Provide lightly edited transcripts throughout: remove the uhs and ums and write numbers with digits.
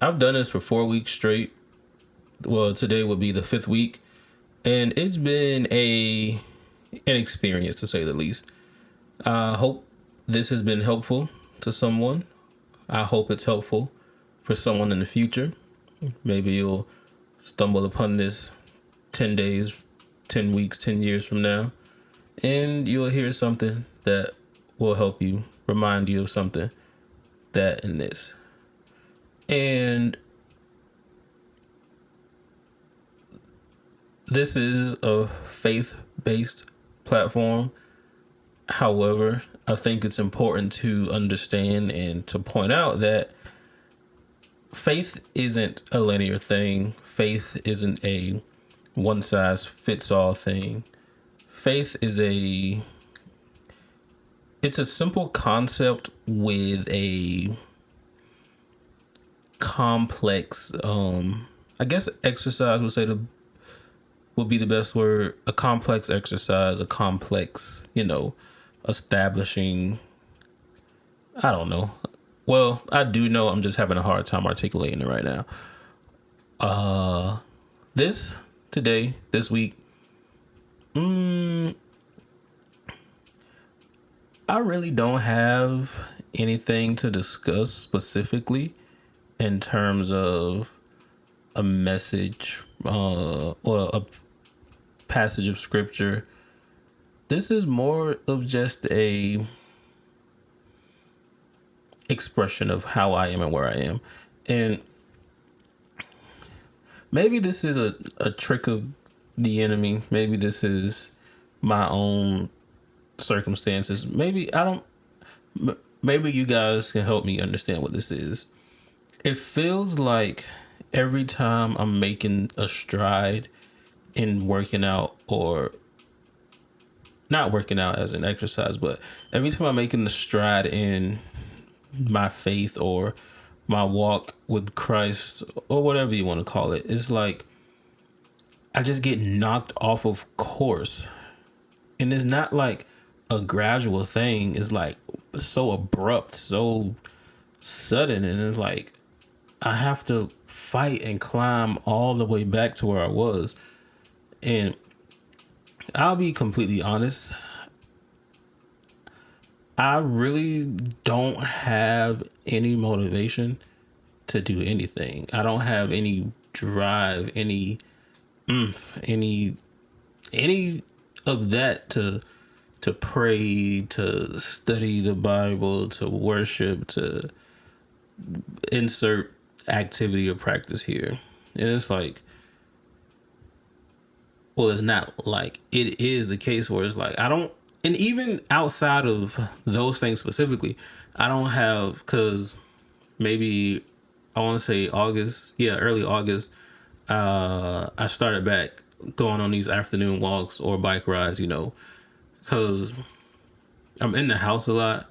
I've done this for 4 weeks straight. Well, today would be the fifth week, and it's been an experience to say the least. I hope this has been helpful to someone. I hope it's helpful for someone in the future. Maybe you'll stumble upon this 10 days, 10 weeks, 10 years from now, and you'll hear something that will help you, remind you of something, that and this. And this is a faith-based platform. However, I think it's important to understand and to point out that faith isn't a linear thing. Faith isn't a one-size-fits-all thing. Faith is it's a simple concept with a complex, I guess exercise would be the best word. A complex exercise, a complex, establishing, I don't know. Well, I do know, I'm just having a hard time articulating it right now. This week, I really don't have anything to discuss specifically in terms of a message or a passage of scripture. This is more of just a expression of how I am and where I am. And maybe this is a trick of the enemy. Maybe this is my own circumstances. Maybe you guys can help me understand what this is. It feels like every time I'm making a stride in working out, or not working out as an exercise, but every time I'm making a stride in my faith or my walk with Christ, or whatever you want to call it, it's like I just get knocked off of course. And it's not like a gradual thing. It's like so abrupt, so sudden, and it's like I have to fight and climb all the way back to where I was. And I'll be completely honest, I really don't have any motivation to do anything. I don't have any drive, any any of that to pray, to study the Bible, to worship, to insert activity or practice here. And it's like, well, it's not like, it is the case where it's like I don't, and even outside of those things specifically, I don't have, because maybe I want to say early August, I started back going on these afternoon walks or bike rides, because I'm in the house a lot,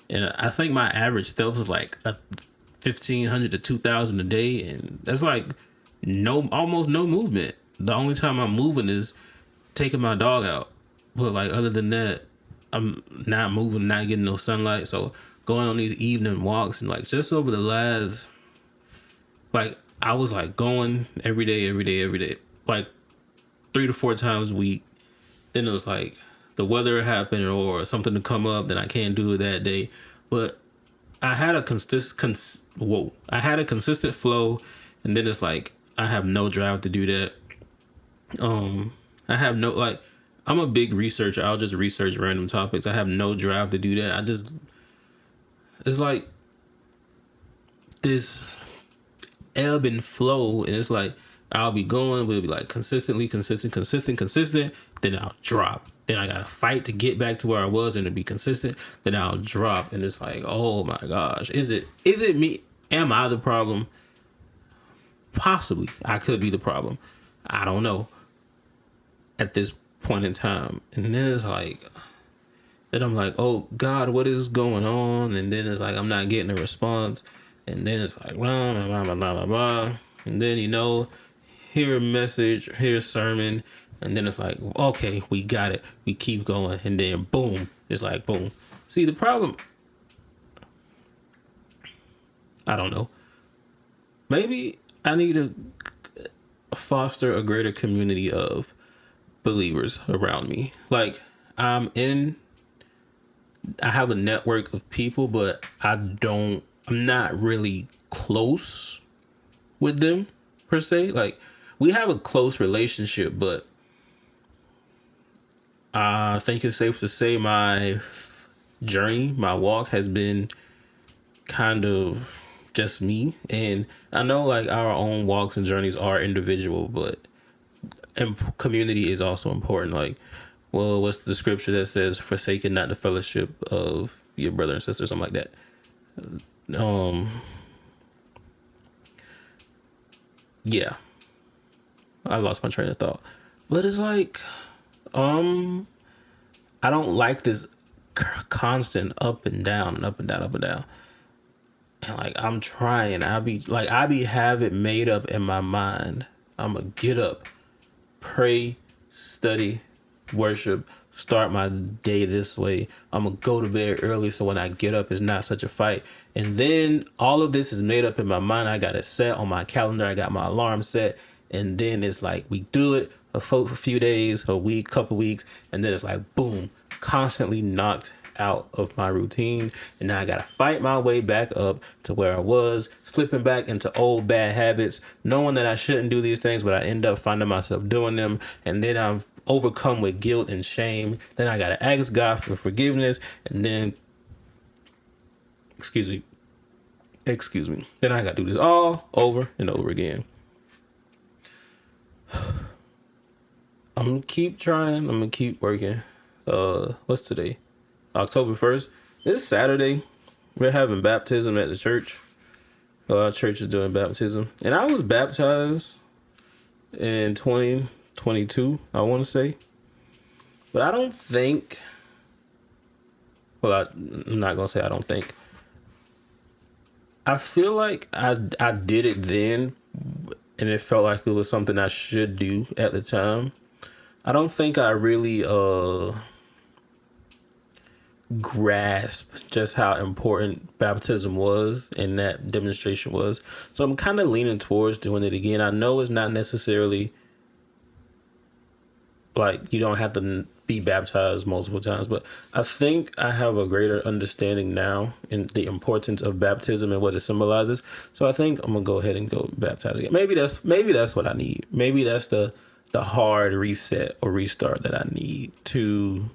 and I think my average steps is like 1,500 to 2,000 a day, and that's like almost no movement. The only time I'm moving is taking my dog out, but like other than that, I'm not moving, not getting no sunlight. So going on these evening walks, and like just over the last, like I was like going every day, like 3 to 4 times a week. Then it was like the weather happened or something to come up, then I can't do it that day. But I had a consistent flow, and then it's like I have no drive to do that. I have no, like, I'm a big researcher. I'll just research random topics. I have no drive to do that. It's like this ebb and flow, and it's like I'll be going, we'll be like consistent. Then I'll drop. Then I gotta fight to get back to where I was and to be consistent. Then I'll drop, and it's like, oh my gosh, is it me? Am I the problem? Possibly, I could be the problem. I don't know at this point in time. And then it's like, then I'm like, oh God, what is going on? And then it's like I'm not getting a response. And then it's like blah blah blah blah blah blah. And then hear a message, hear a sermon, and then it's like, okay, we got it. We keep going, and then boom, it's like boom. See, the problem, I don't know. maybe I need to foster a greater community of believers around me. Like I'm in I have a network of people, but I'm not really close with them per se. Like we have a close relationship, but I think it's safe to say my journey, my walk has been kind of just me. And I know like our own walks and journeys are individual, but and community is also important. Like, well, what's the scripture that says, "Forsaken not the fellowship of your brother and sister," something like that. Yeah, I lost my train of thought, but it's like, I don't like this constant up and down and up and down, up and down. And like I'm trying, I be have it made up in my mind. I'm gonna get up, pray, study, worship, start my day this way. I'm gonna go to bed early so when I get up it's not such a fight. And then all of this is made up in my mind. I got it set on my calendar. I got my alarm set. And then it's like we do it for a few days, a week, couple weeks, and then it's like boom, constantly knocked out of my routine. And now I gotta fight my way back up to where I was, slipping back into old bad habits, knowing that I shouldn't do these things, but I end up finding myself doing them. And then I'm overcome with guilt and shame. Then I gotta ask God for forgiveness. And then excuse me. Then I gotta do this all over and over again. I'm gonna keep trying. I'm gonna keep working. What's today? October 1st. This Saturday, we're having baptism at the church. Our church is doing baptism. And I was baptized in 2022, I want to say. But I don't think... Well, I'm not going to say I don't think. I feel like I did it then, and it felt like it was something I should do at the time. I don't think I really... grasp just how important baptism was and that demonstration was. So I'm kind of leaning towards doing it again. I know it's not necessarily like you don't have to be baptized multiple times, but I think I have a greater understanding now in the importance of baptism and what it symbolizes. So I think I'm gonna go ahead and go baptize again. Maybe that's what I need. Maybe that's the hard reset or restart that I need to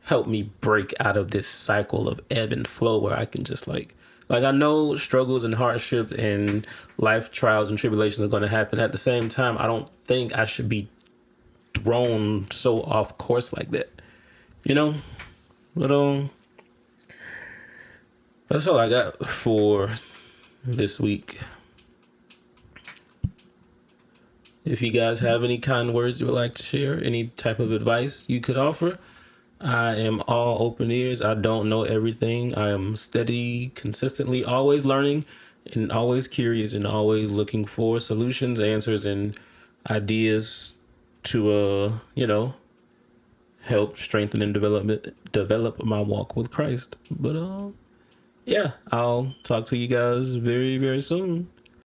help me break out of this cycle of ebb and flow where I can just like I know struggles and hardship and life trials and tribulations are going to happen. At the same time, I don't think I should be thrown so off course like that, but that's all I got for this week. If you guys have any kind words you would like to share, any type of advice you could offer, I am all open ears. I don't know everything. I am steady, consistently, always learning and always curious and always looking for solutions, answers, and ideas to, help strengthen and develop my walk with Christ. But, yeah, I'll talk to you guys very, very soon.